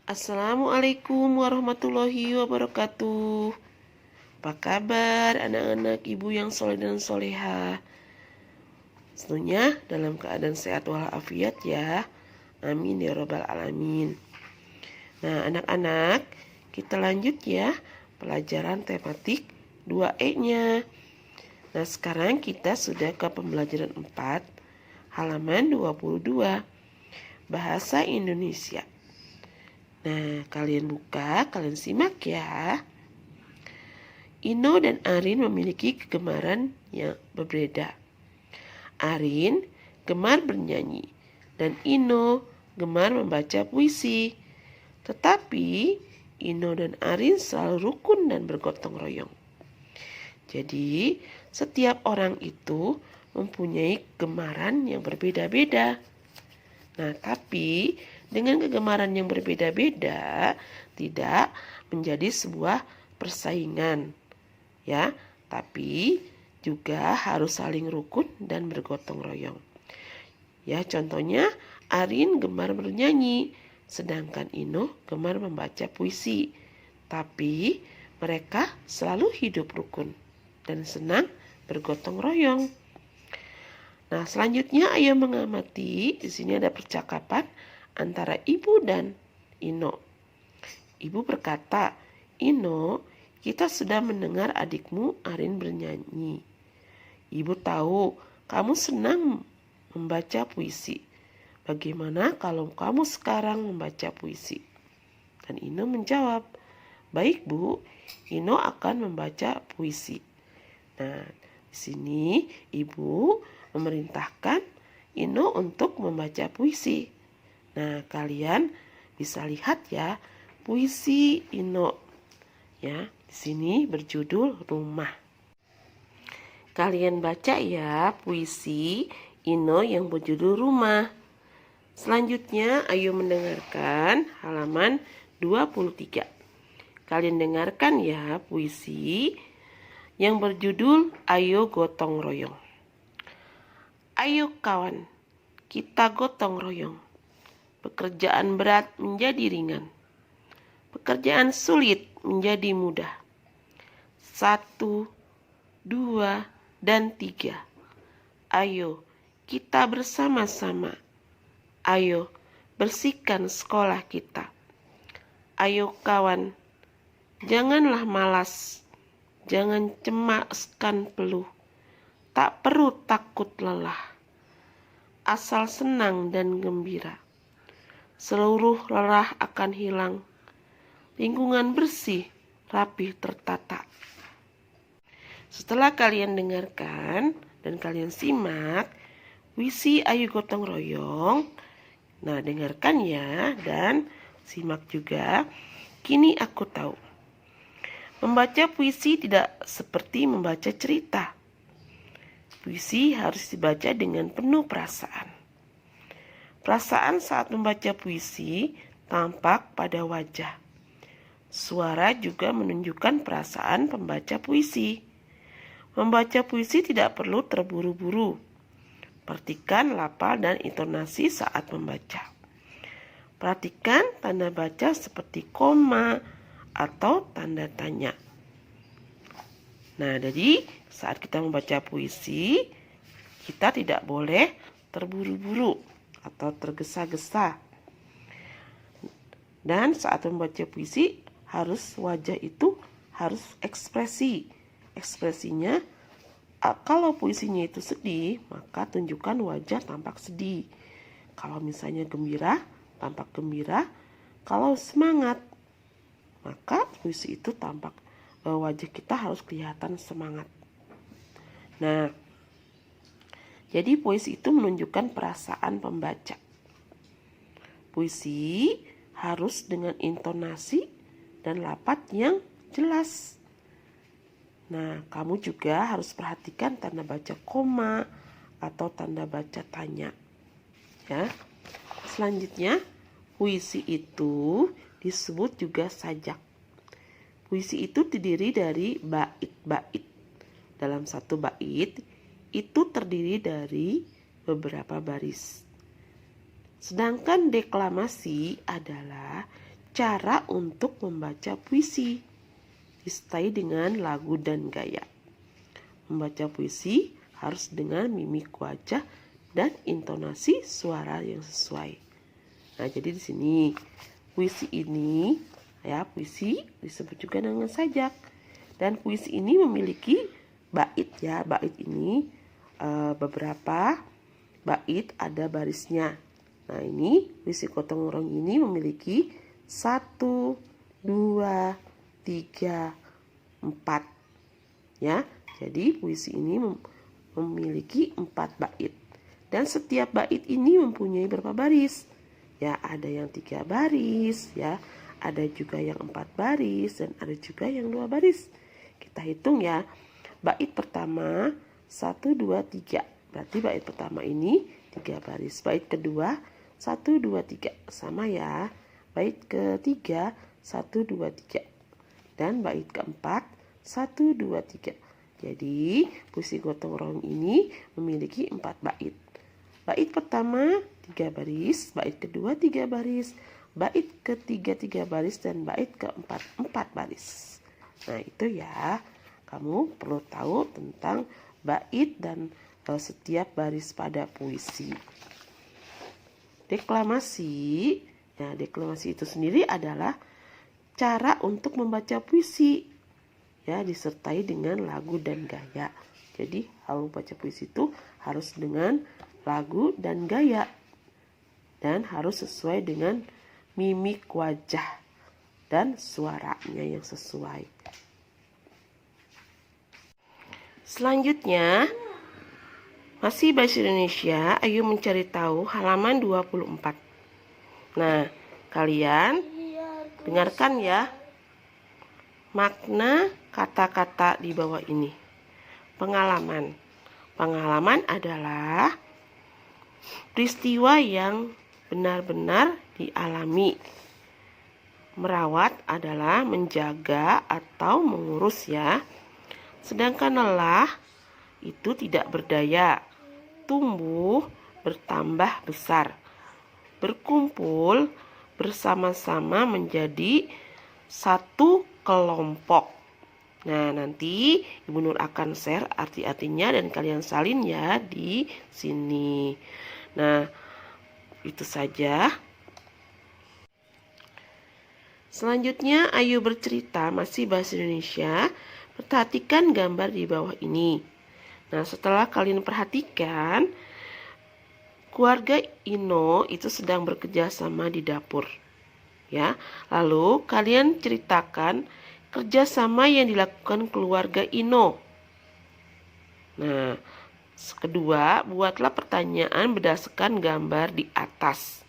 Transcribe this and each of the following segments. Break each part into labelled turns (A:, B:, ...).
A: Assalamualaikum warahmatullahi wabarakatuh. Apa kabar anak-anak ibu yang soleh dan soleha? Tentunya dalam keadaan sehat walafiat ya. Amin ya robbal alamin. Nah anak-anak, kita lanjut ya pelajaran tematik 2E-nya. Nah sekarang kita sudah ke pembelajaran 4, halaman 22, Bahasa Indonesia. Nah, kalian buka, kalian simak ya. Ino dan Arin memiliki kegemaran yang berbeda. Arin gemar bernyanyi dan Ino gemar membaca puisi. Tetapi Ino dan Arin selalu rukun dan bergotong royong. Jadi, setiap orang itu mempunyai kegemaran yang berbeda-beda. Nah, tapi dengan kegemaran yang berbeda-beda tidak menjadi sebuah persaingan, ya, tapi juga harus saling rukun dan bergotong royong. Ya, contohnya Arin gemar bernyanyi, sedangkan Ino gemar membaca puisi. Tapi mereka selalu hidup rukun dan senang bergotong royong. Nah, selanjutnya ayo mengamati. Di sini ada percakapan antara ibu dan Ino. Ibu berkata, "Ino, kita sudah mendengar adikmu Arin bernyanyi. Ibu tahu kamu senang membaca puisi. Bagaimana kalau kamu sekarang membaca puisi?" Dan Ino menjawab, "Baik Bu, Ino akan membaca puisi." Nah, di sini ibu memerintahkan Ino untuk membaca puisi. Nah, kalian bisa lihat ya puisi Ino. Ya, di sini berjudul Rumah. Kalian baca ya puisi Ino yang berjudul Rumah. Selanjutnya ayo mendengarkan halaman 23. Kalian dengarkan ya puisi yang berjudul Ayo Gotong Royong. Ayo kawan, kita gotong royong. Pekerjaan berat menjadi ringan. Pekerjaan sulit menjadi mudah. 1, 2, dan 3. Ayo kita bersama-sama. Ayo bersihkan sekolah kita. Ayo kawan, janganlah malas. Jangan cemaskan peluh. Tak perlu takut lelah. Asal senang dan gembira. Seluruh lelah akan hilang. Lingkungan bersih, rapih tertata. Setelah kalian dengarkan dan kalian simak puisi Ayo Gotong Royong, nah dengarkan ya dan simak juga. Kini aku tahu. Membaca puisi tidak seperti membaca cerita. Puisi harus dibaca dengan penuh perasaan. Perasaan saat membaca puisi tampak pada wajah. Suara juga menunjukkan perasaan pembaca puisi. Membaca puisi tidak perlu terburu-buru. Perhatikan lafal dan intonasi saat membaca. Perhatikan tanda baca seperti koma atau tanda tanya. Nah, jadi saat kita membaca puisi, kita tidak boleh terburu-buru atau tergesa-gesa. Dan saat membaca puisi, wajah itu harus ekspresi. Ekspresinya, kalau puisinya itu sedih, maka tunjukkan wajah tampak sedih. Kalau misalnya gembira, tampak gembira. Kalau semangat, maka puisi itu tampak wajah kita harus kelihatan semangat. Nah, jadi puisi itu menunjukkan perasaan pembaca. Puisi harus dengan intonasi dan lafaz yang jelas. Nah, kamu juga harus perhatikan tanda baca koma atau tanda baca tanya. Ya. Selanjutnya, puisi itu disebut juga sajak. Puisi itu terdiri dari bait-bait. Dalam satu bait itu terdiri dari beberapa baris. Sedangkan deklamasi adalah cara untuk membaca puisi disertai dengan lagu dan gaya. Membaca puisi harus dengan mimik wajah dan intonasi suara yang sesuai. Nah, jadi di sini puisi ini ya, puisi disebut juga dengan sajak. Dan puisi ini memiliki bait ya. Bait ini beberapa bait ada barisnya. Nah, ini puisi gotong royong ini memiliki 1, 2, 3, 4 ya. Jadi puisi ini memiliki 4 bait. Dan setiap bait ini mempunyai berapa baris? Ya, ada yang 3 baris ya, ada juga yang 4 baris, dan ada juga yang 2 baris. Kita hitung ya. Bait pertama 1, 2, 3. Berarti bait pertama ini 3 baris. Bait kedua 1, 2, 3. Sama ya. Bait ketiga 1, 2, 3. Dan bait keempat 1, 2, 3. Jadi puisi gotong royong ini memiliki 4 bait. Bait pertama 3 baris, bait kedua 3 baris, bait ketiga 3 baris, dan bait keempat 4 baris. Nah, itu ya. Kamu perlu tahu tentang bait dan setiap baris pada puisi. Deklamasi. Nah, deklamasi itu sendiri adalah cara untuk membaca puisi ya, disertai dengan lagu dan gaya. Jadi kalau baca puisi itu harus dengan lagu dan gaya, dan harus sesuai dengan mimik wajah dan suaranya yang sesuai. Selanjutnya, masih bahasa Indonesia, ayo mencari tahu halaman 24. Nah, kalian dengarkan ya makna kata-kata di bawah ini. Pengalaman. Pengalaman adalah peristiwa yang benar-benar dialami. Merawat adalah menjaga atau mengurus ya. Sedangkan lelah itu tidak berdaya, tumbuh, bertambah besar. Berkumpul bersama-sama menjadi satu kelompok. Nah, nanti Ibu Nur akan share arti-artinya dan kalian salin ya di sini. Nah, itu saja. Selanjutnya, ayo bercerita, masih bahasa Indonesia. Perhatikan gambar di bawah ini. Nah, setelah kalian perhatikan, keluarga Ino itu sedang bekerja sama di dapur. Ya, lalu kalian ceritakan kerjasama yang dilakukan keluarga Ino. Nah, kedua, buatlah pertanyaan berdasarkan gambar di atas.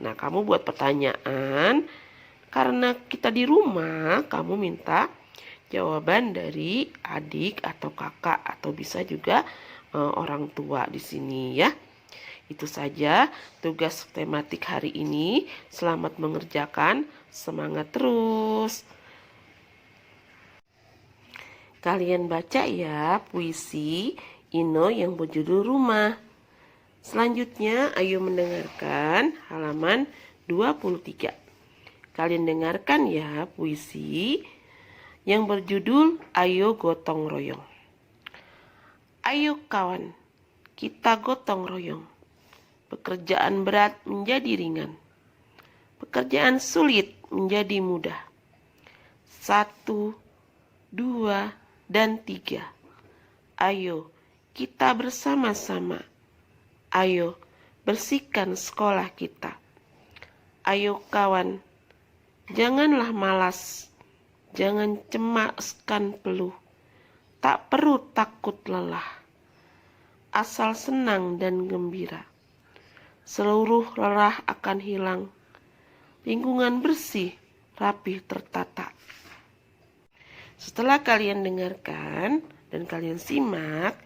A: Nah, kamu buat pertanyaan. Karena kita di rumah, kamu minta jawaban dari adik atau kakak, atau bisa juga orang tua di sini ya. Itu saja tugas tematik hari ini. Selamat mengerjakan, semangat terus. Kalian baca ya puisi Ino yang berjudul Rumah. Selanjutnya, ayo mendengarkan halaman 23. Kalian dengarkan ya puisi yang berjudul Ayo Gotong Royong. Ayo kawan, kita gotong royong. Pekerjaan berat menjadi ringan. Pekerjaan sulit menjadi mudah. 1, 2, dan 3. Ayo kita bersama-sama. Ayo bersihkan sekolah kita. Ayo kawan, janganlah malas. Jangan cemaskan peluh. Tak perlu takut lelah. Asal senang dan gembira. Seluruh lelah akan hilang. Lingkungan bersih, rapih tertata. Setelah kalian dengarkan dan kalian simak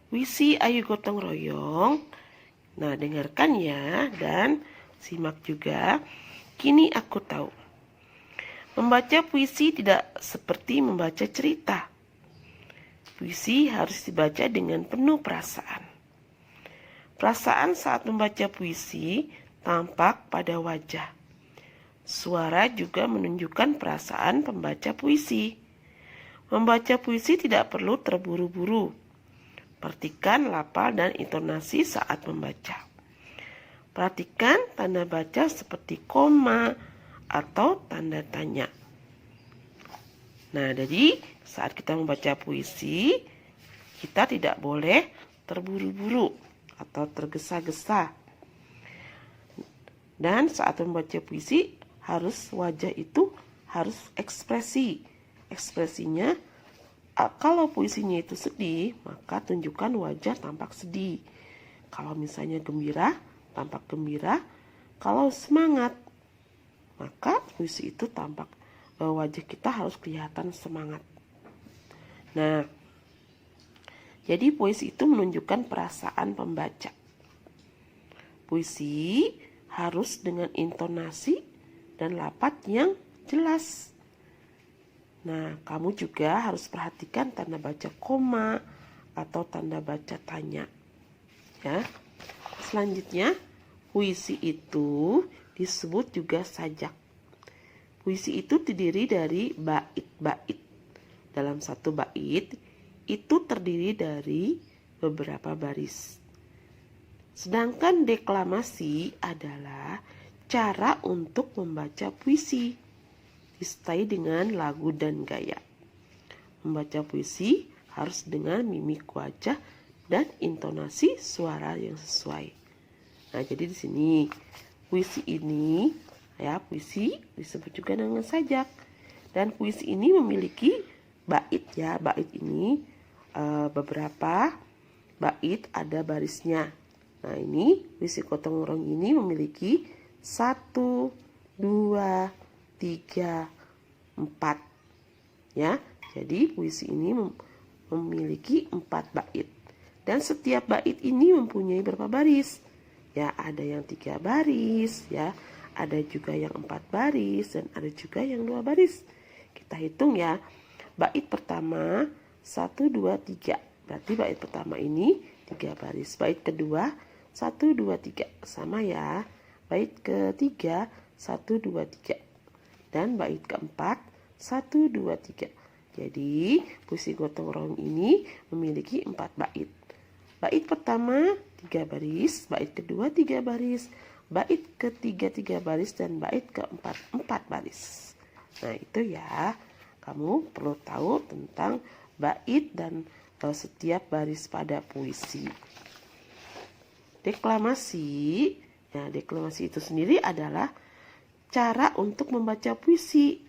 A: puisi Ayo Gotong Royong, nah dengarkan ya dan simak juga. Kini aku tahu, membaca puisi tidak seperti membaca cerita. Puisi harus dibaca dengan penuh perasaan. Perasaan saat membaca puisi tampak pada wajah. Suara juga menunjukkan perasaan pembaca puisi. Membaca puisi tidak perlu terburu-buru. Perhatikan lafal dan intonasi saat membaca. Perhatikan tanda baca seperti koma atau tanda tanya. Nah, jadi saat kita membaca puisi, kita tidak boleh terburu-buru atau tergesa-gesa. Dan saat membaca puisi, wajah itu harus ekspresi. Ekspresinya, kalau puisinya itu sedih, maka tunjukkan wajah tampak sedih. Kalau misalnya gembira, tampak gembira. Kalau semangat, maka puisi itu tampak wajah kita harus kelihatan semangat. Nah, jadi puisi itu menunjukkan perasaan pembaca. Puisi harus dengan intonasi dan lafaz yang jelas. Nah, kamu juga harus perhatikan tanda baca koma atau tanda baca tanya. Ya. Selanjutnya, puisi itu disebut juga sajak. Puisi itu terdiri dari bait-bait. Dalam satu bait itu terdiri dari beberapa baris. Sedangkan deklamasi adalah cara untuk membaca puisi, disertai dengan lagu dan gaya. Membaca puisi harus dengan mimik wajah dan intonasi suara yang sesuai. Nah, jadi di sini puisi ini, puisi disebut juga dengan sajak. Dan puisi ini memiliki bait ya. Bait ini beberapa bait ada barisnya. Nah, ini puisi gotong royong ini memiliki 1, 2, 3, 4. Ya. Jadi puisi ini memiliki 4 bait. Dan setiap bait ini mempunyai berapa baris? Ya, ada yang 3 baris, ya. Ada juga yang 4 baris dan ada juga yang 2 baris. Kita hitung ya. Bait pertama 1, 2, 3. Berarti bait pertama ini 3 baris. Bait kedua 1, 2, 3. Sama ya. Bait ketiga 1, 2, 3. Dan bait keempat 1, 2, 3. Jadi puisi gotong royong ini memiliki 4 bait. Bait pertama 3 baris, bait kedua 3 baris, bait ketiga 3 baris, dan bait keempat 4 baris. Nah, itu ya, kamu perlu tahu tentang bait dan setiap baris pada puisi. Deklamasi, ya, deklamasi itu sendiri adalah cara untuk membaca puisi,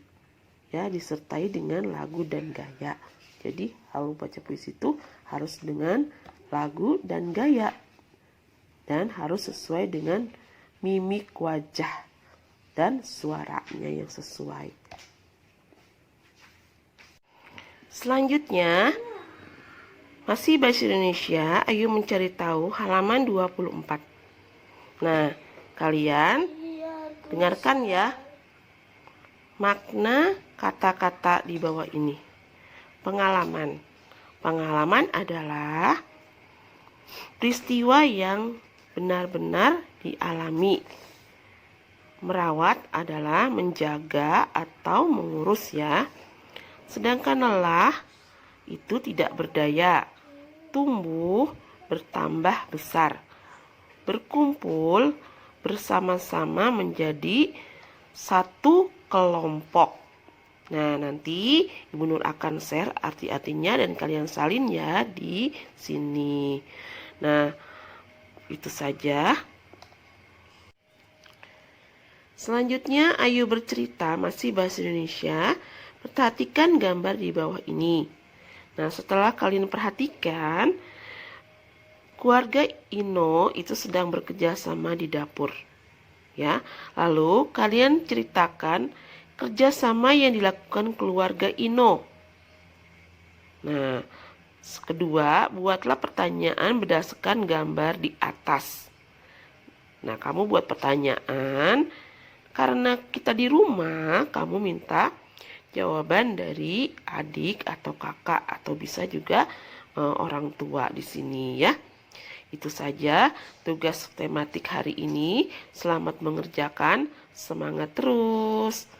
A: ya, disertai dengan lagu dan gaya. Jadi kalau baca puisi itu harus dengan lagu dan gaya, dan harus sesuai dengan mimik wajah dan suaranya yang sesuai. Selanjutnya, masih bahasa Indonesia, ayo mencari tahu halaman 24. Nah, kalian dengarkan ya makna kata-kata di bawah ini. Pengalaman. Pengalaman adalah peristiwa yang benar-benar dialami. Merawat adalah menjaga atau mengurus ya. Sedangkan lelah itu tidak berdaya, tumbuh, bertambah besar. Berkumpul bersama-sama menjadi satu kelompok. Nah, nanti Ibu Nur akan share arti-artinya dan kalian salin ya di sini. Nah, itu saja. Selanjutnya, ayo bercerita, masih bahasa Indonesia. Perhatikan gambar di bawah ini. Nah, setelah kalian perhatikan, keluarga Ino itu sedang bekerja sama di dapur. Ya, lalu kalian ceritakan kerjasama yang dilakukan keluarga Ino. Nah, kedua, buatlah pertanyaan berdasarkan gambar di atas. Nah, kamu buat pertanyaan. Karena kita di rumah, kamu minta jawaban dari adik atau kakak atau bisa juga orang tua di sini ya. Itu saja tugas tematik hari ini. Selamat mengerjakan, semangat terus.